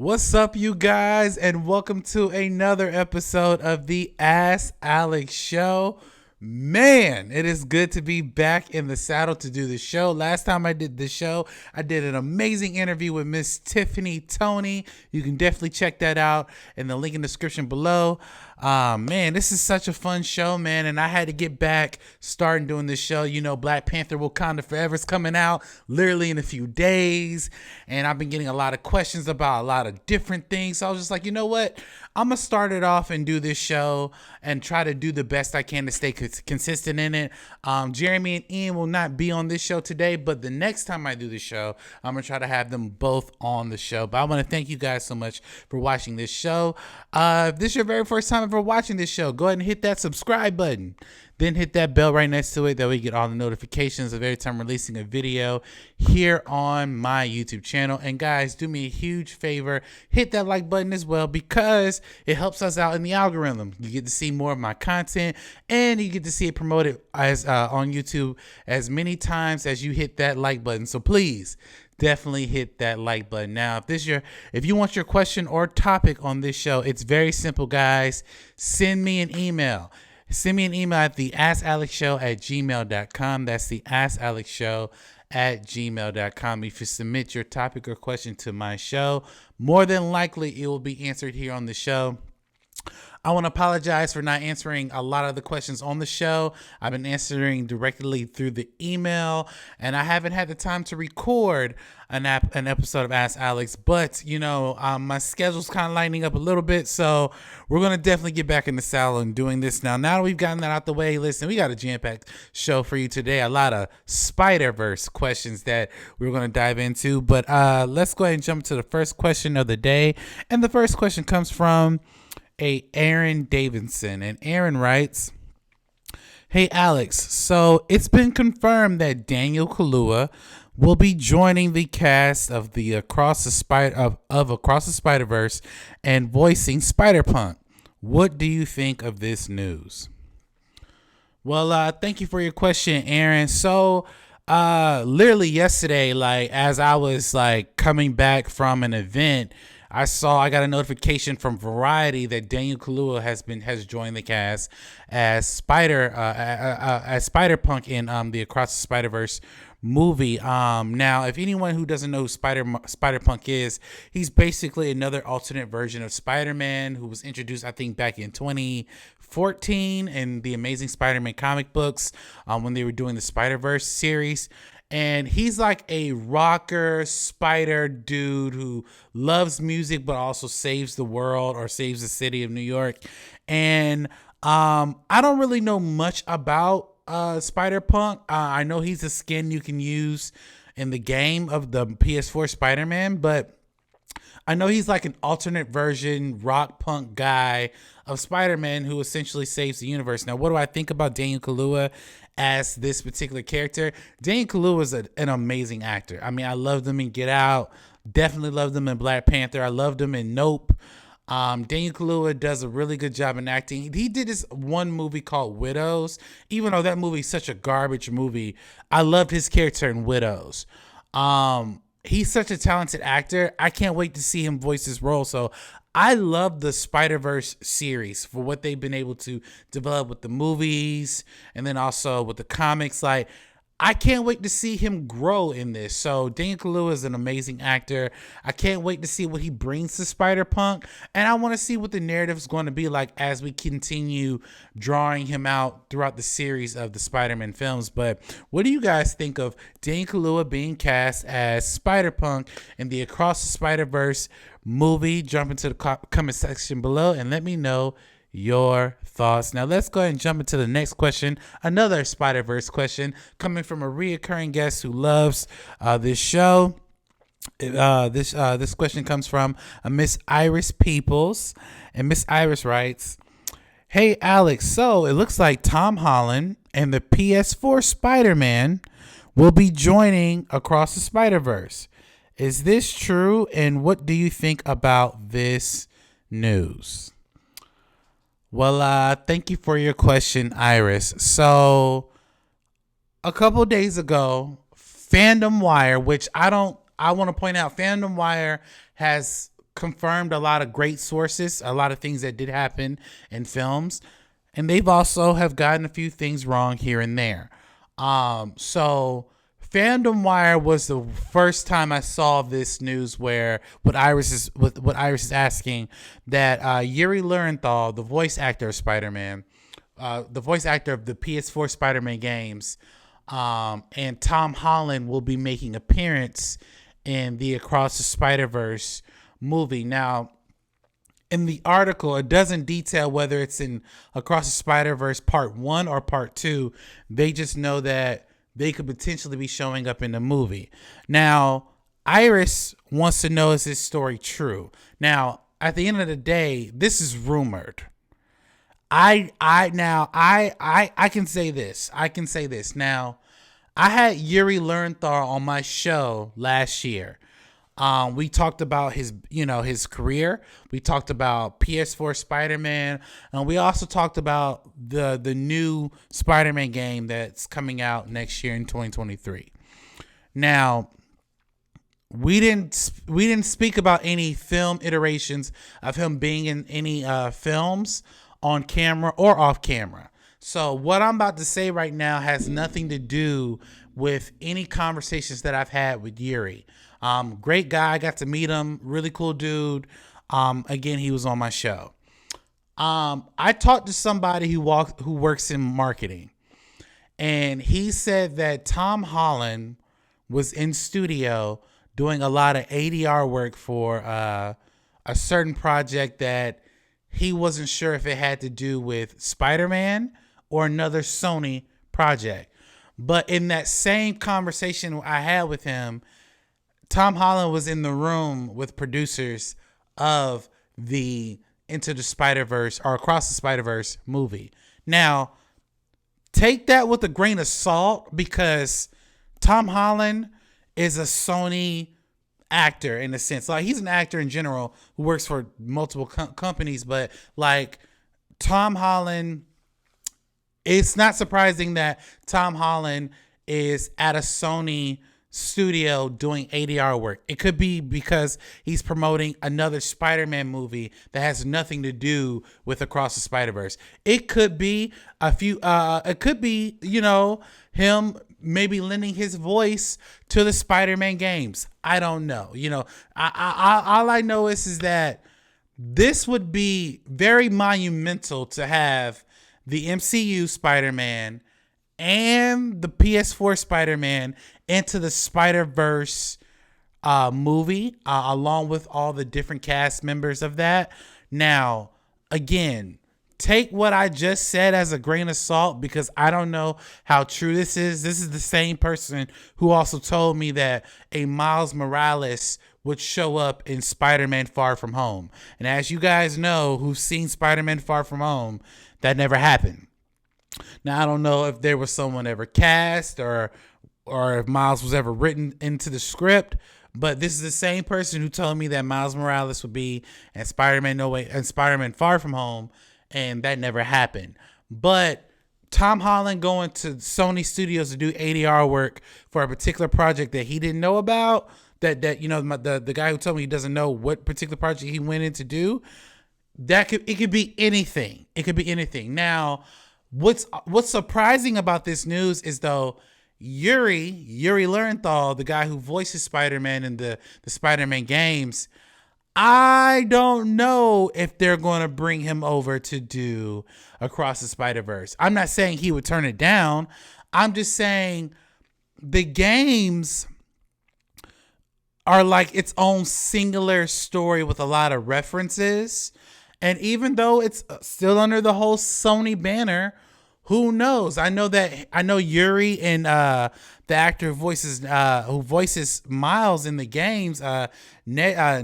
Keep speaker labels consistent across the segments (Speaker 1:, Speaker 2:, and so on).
Speaker 1: What's up, you guys, and welcome to another episode of the Ask Alex Show. Man, it is good to be back in the saddle to do the show. Last time I did the show, I did an amazing interview with Miss Tiffany Tony. You can definitely check that out in the link in the description below. Man, this is such a fun show, man, and I had to get back starting doing this show. You know, Black Panther Wakanda Forever is coming out literally in a few days, and I've been getting a lot of questions about a lot of different things. So I was just like, you know what? I'm going to start it off and do this show and try to do the best I can to stay consistent in it. Jeremy and Ian will not be on this show today, but the next time I do the show, I'm going to try to have them both on the show. But I want to thank you guys so much for watching this show. If this is your very first time ever watching this show, go ahead and hit that subscribe button. Then hit that bell right next to it. That way you get all the notifications of every time I'm releasing a video here on my YouTube channel. And guys, do me a huge favor. Hit that like button as well because it helps us out in the algorithm. You get to see more of my content and you get to see it promoted as on YouTube as many times as you hit that like button. So please definitely hit that like button. Now, if you want your question or topic on this show, it's very simple, guys. Send me an email. Send me an email at theaskalexshow@gmail.com. That's theaskalexshow@gmail.com. If you submit your topic or question to my show, more than likely it will be answered here on the show. I want to apologize for not answering a lot of the questions on the show. I've been answering directly through the email, and I haven't had the time to record an episode of Ask Alex. But, you know, my schedule's kind of lining up a little bit, so we're going to definitely get back in the saddle and doing this now. Now that we've gotten that out the way, listen, we got a jam-packed show for you today. A lot of SpiderVerse questions that we're going to dive into. But let's go ahead and jump to the first question of the day. And the first question comes from Aaron Davidson, and Aaron writes, "Hey Alex, so it's been confirmed that Daniel Kaluuya will be joining the cast of the Across the Spider-Verse and voicing SpiderPunk. What do you think of this news?" Well, thank you for your question, Aaron. So literally yesterday, like as I was like coming back from an event, I got a notification from Variety that Daniel Kaluuya has joined the cast as SpiderPunk in the Across the Spider-Verse movie. Now, if anyone who doesn't know who SpiderPunk is, he's basically another alternate version of Spider-Man who was introduced, I think, back in 2014 in the Amazing Spider-Man comic books when they were doing the Spider-Verse series. And he's like a rocker spider dude who loves music but also saves the world or saves the city of New York. And I don't really know much about SpiderPunk. I know he's a skin you can use in the game of the PS4 Spider-Man, but I know he's like an alternate version rock punk guy of Spider-Man who essentially saves the universe. Now, what do I think about Daniel Kaluuya as this particular character? Daniel Kaluuya is an amazing actor. I mean, I loved him in Get Out. Definitely loved him in Black Panther. I loved him in Nope. Daniel Kaluuya does a really good job in acting. He did this one movie called Widows. Even though that movie is such a garbage movie, I loved his character in Widows. He's such a talented actor. I can't wait to see him voice his role. So I love the Spider-Verse series for what they've been able to develop with the movies and then also with the comics. Like, I can't wait to see him grow in this. So Daniel Kaluuya is an amazing actor. I can't wait to see what he brings to Spider-Punk. And I want to see what the narrative is going to be like as we continue drawing him out throughout the series of the Spider-Man films. But what do you guys think of Daniel Kaluuya being cast as Spider-Punk in the Across the Spider-Verse movie? Jump into the comment section below and let me know your thoughts. Now let's go ahead and jump into the next question. Another Spider-Verse question coming from a reoccurring guest who loves this show. This question comes from Miss Iris Peoples, and Miss Iris writes, "Hey Alex, so it looks like Tom Holland and the PS4 Spider-Man will be joining Across the Spider-Verse. Is this true, and what do you think about this news?" Well, thank you for your question, Iris. So a couple days ago, Fandom Wire, which I want to point out, Fandom Wire has confirmed a lot of great sources, a lot of things that did happen in films, and they've also have gotten a few things wrong here and there. So Fandom Wire was the first time I saw this news where what Iris is asking, that Yuri Lowenthal, the voice actor of Spider-Man, the voice actor of the PS4 Spider-Man games, and Tom Holland will be making an appearance in the Across the Spider-Verse movie. Now, in the article, it doesn't detail whether it's in Across the Spider-Verse Part 1 or Part 2. They just know that they could potentially be showing up in the movie. Now, Iris wants to know, is this story true? Now, at the end of the day, this is rumored. I can say this. Now, I had Yuri Lowenthal on my show last year. We talked about his career. We talked about PS4 Spider-Man, and we also talked about the new Spider-Man game that's coming out next year in 2023. Now, we didn't speak about any film iterations of him being in any films on camera or off camera. So what I'm about to say right now has nothing to do with any conversations that I've had with Yuri. Great guy. I got to meet him. Really cool dude. Again, he was on my show. I talked to somebody who works in marketing, and he said that Tom Holland was in studio doing a lot of ADR work for a certain project that he wasn't sure if it had to do with Spider-Man or another Sony project. But in that same conversation I had with him, Tom Holland was in the room with producers of the Into the Spider-Verse or Across the Spider-Verse movie. Now, take that with a grain of salt, because Tom Holland is a Sony actor in a sense. Like, he's an actor in general who works for multiple companies, but like Tom Holland, it's not surprising that Tom Holland is at a Sony studio doing ADR work. It could be because he's promoting another Spider-Man movie that has nothing to do with Across the Spider-Verse. It could be him maybe lending his voice to the Spider-Man games. I don't know. All I know is that this would be very monumental to have the MCU Spider-Man and the PS4 Spider-Man Into the Spider-Verse movie, along with all the different cast members of that. Now, again, take what I just said as a grain of salt, because I don't know how true this is. This is the same person who also told me that a Miles Morales would show up in Spider-Man Far From Home. And as you guys know, who've seen Spider-Man Far From Home, that never happened. Now, I don't know if there was someone ever cast or if Miles was ever written into the script, but this is the same person who told me that Miles Morales would be in Spider-Man Far From Home, and that never happened. But Tom Holland going to Sony Studios to do ADR work for a particular project that he didn't know about, the guy who told me he doesn't know what particular project he went in to do, it could be anything. It could be anything. Now, what's surprising about this news is, though, Yuri Lowenthal, the guy who voices Spider-Man in the Spider-Man games, I don't know if they're going to bring him over to do Across the Spider-Verse. I'm not saying he would turn it down. I'm just saying the games are like its own singular story with a lot of references. And even though it's still under the whole Sony banner, who knows? I know Yuri and the actor who voices Miles in the games, Neji,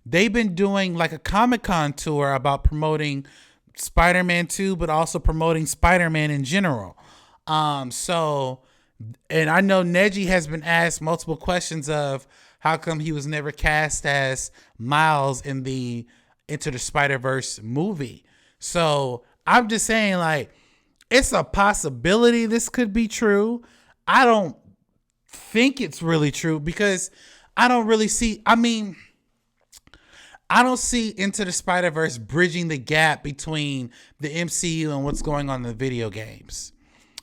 Speaker 1: they've been doing like a Comic-Con tour about promoting Spider-Man 2, but also promoting Spider-Man in general. And I know Neji has been asked multiple questions of how come he was never cast as Miles in the Into the Spider-Verse movie. So I'm just saying, like, it's a possibility this could be true. I don't think it's really true, because I don't really see, I don't see Into the Spider-Verse bridging the gap between the MCU and what's going on in the video games.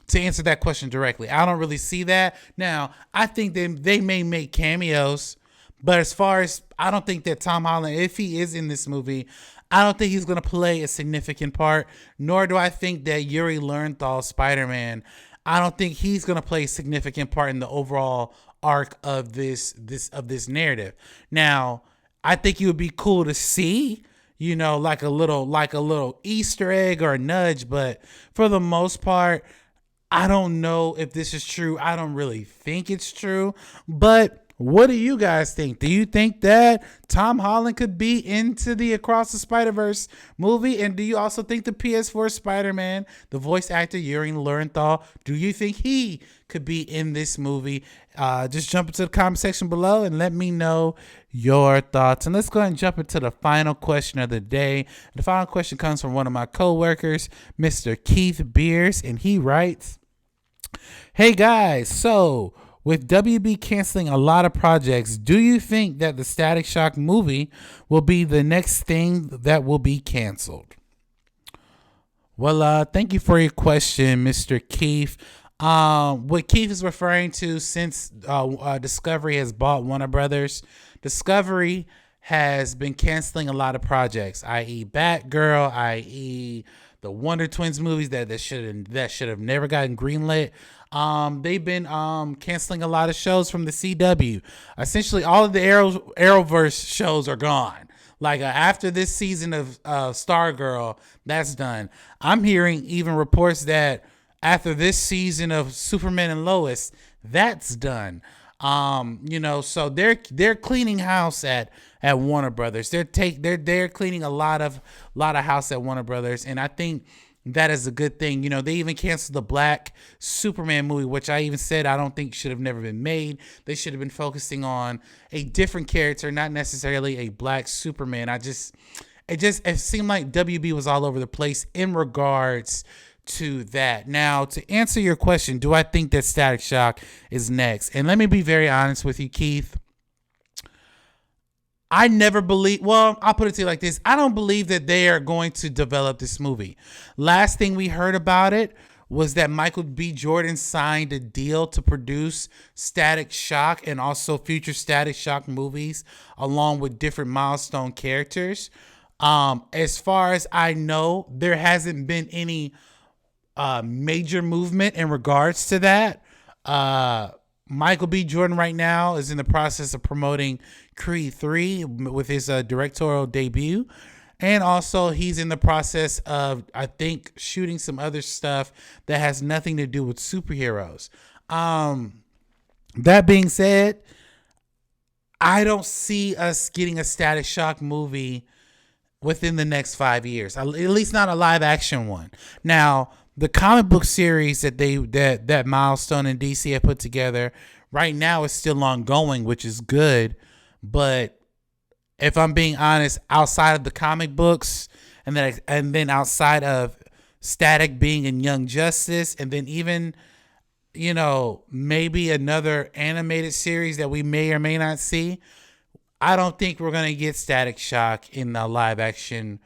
Speaker 1: To answer that question directly, I don't really see that. Now, I think they may make cameos, but as far as, I don't think that Tom Holland, if he is in this movie, I don't think he's going to play a significant part, nor do I think that Yuri Lowenthal, Spider-Man, I don't think he's going to play a significant part in the overall arc of this narrative. Now, I think it would be cool to see, like a little Easter egg or a nudge, but for the most part, I don't know if this is true. I don't really think it's true, but what do you guys think? Do you think that Tom Holland could be into the Across the Spider-Verse movie? And do you also think the PS4 Spider-Man, the voice actor Yuri Lowenthal, do you think he could be in this movie? Just jump into the comment section below and let me know your thoughts. And let's go ahead and jump into the final question of the day. The final question comes from one of my co-workers, Mr. Keith Beers, and he writes, "Hey guys, so with WB canceling a lot of projects, do you think that the Static Shock movie will be the next thing that will be canceled?" Well, thank you for your question, Mr. Keith. What Keith is referring to, since Discovery has bought Warner Brothers, Discovery has been canceling a lot of projects, i.e. Batgirl, i.e. the Wonder Twins movies that should have never gotten greenlit. They've been canceling a lot of shows from the CW. Essentially, all of the Arrowverse shows are gone. Like after this season of Stargirl, that's done. I'm hearing even reports that after this season of Superman and Lois, that's done. So they're cleaning house at Warner Brothers. They're cleaning a lot of house at Warner Brothers, and I think that is a good thing. They even canceled the Black Superman movie, which I even said I don't think should have never been made. They should have been focusing on a different character, not necessarily a Black Superman. It seemed like WB was all over the place in regards to that. Now, to answer your question, do I think that Static Shock is next? And let me be very honest with you, Keith. I never believe, well, I'll put it to you like this. I don't believe that they are going to develop this movie. Last thing we heard about it was that Michael B. Jordan signed a deal to produce Static Shock and also future Static Shock movies along with different milestone characters. As far as I know, there hasn't been any major movement in regards to that. Michael B. Jordan right now is in the process of promoting Creed 3 with his directorial debut. And also he's in the process of, I think, shooting some other stuff that has nothing to do with superheroes. That being said, I don't see us getting a Static Shock movie within the next 5 years, at least not a live action one. Now, the comic book series that Milestone and DC have put together right now is still ongoing, which is good. But if I'm being honest, outside of the comic books, and then outside of Static being in Young Justice, and then even maybe another animated series that we may or may not see, I don't think we're gonna get Static Shock in a live action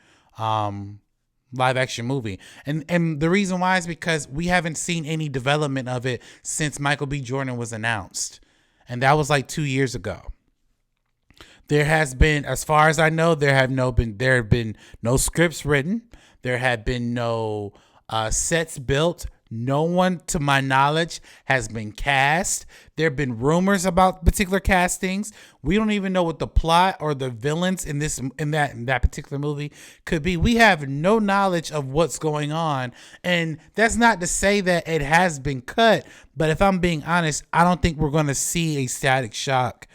Speaker 1: movie. And the reason why is because we haven't seen any development of it since Michael B. Jordan was announced. And that was like 2 years ago. There has been, as far as I know, there have been no scripts written. There have been no sets built. No one, to my knowledge, has been cast. There have been rumors about particular castings. We don't even know what the plot or the villains in that particular movie could be. We have no knowledge of what's going on. And that's not to say that it has been cut. But if I'm being honest, I don't think we're going to see a Static Shock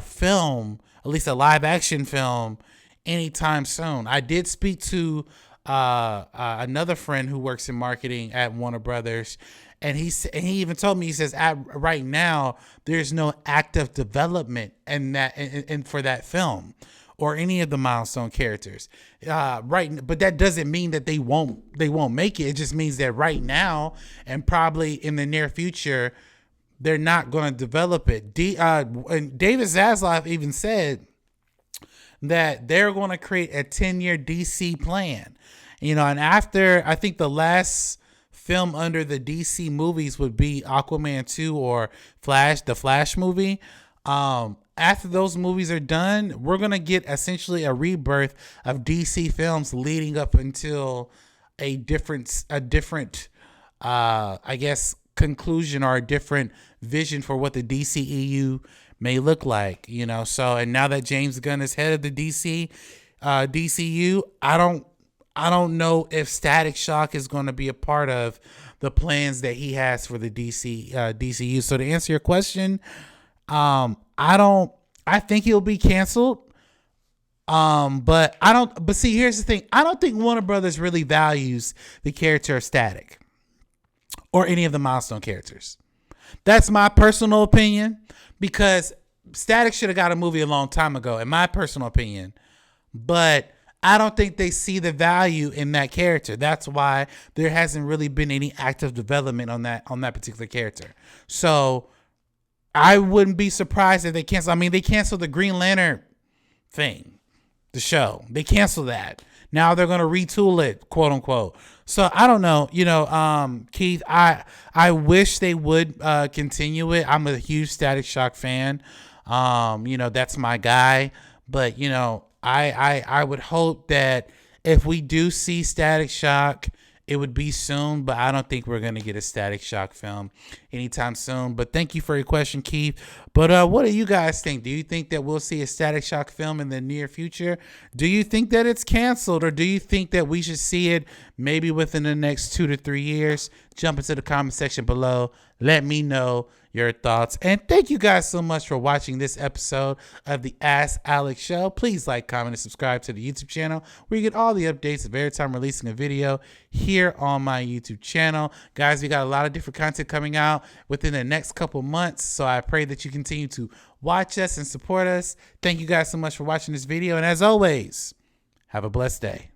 Speaker 1: film, at least a live action film, anytime soon. I did speak to another friend who works in marketing at Warner Brothers, and he even told me, he says, right now there's no active development in for that film or any of the milestone characters, right? But that doesn't mean that they won't make it. It just means that right now and probably in the near future they're not going to develop it. And David Zaslav even said that they're going to create a 10-year DC plan. You know, and after, I think the last film under the DC movies would be Aquaman 2 or the Flash movie. After those movies are done, we're going to get essentially a rebirth of DC films leading up until a different I guess conclusion or a different vision for what the DCEU may look like, you know. So, and now that James Gunn is head of the DCU, I don't know if Static Shock is going to be a part of the plans that he has for the DCU. So to answer your question, I think he'll be canceled. But see, here's the thing. I don't think Warner Brothers really values the character of Static or any of the Milestone characters. That's my personal opinion, because Static should have got a movie a long time ago, in my personal opinion. But I don't think they see the value in that character. That's why there hasn't really been any active development on that particular character. So I wouldn't be surprised if they cancel. I mean, they canceled the Green Lantern thing, the show. They canceled that. Now they're going to retool it, quote unquote. So I don't know, you know, Keith, I wish they would continue it. I'm a huge Static Shock fan. You know, that's my guy. But, you know, I would hope that if we do see Static Shock, it would be soon, but I don't think we're going to get a Static Shock film anytime soon. But thank you for your question, Keith. But what do you guys think? Do you think that we'll see a Static Shock film in the near future? Do you think that it's canceled, or do you think that we should see it maybe within the next 2 to 3 years? Jump into the comment section below. Let me know your thoughts. And thank you guys so much for watching this episode of the Ask Alex Show. Please like, comment, and subscribe to the YouTube channel, where you get all the updates of every time releasing a video here on my YouTube channel. Guys, we got a lot of different content coming out within the next couple months, so I pray that you continue to watch us and support us. Thank you guys so much for watching this video, and as always, have a blessed day.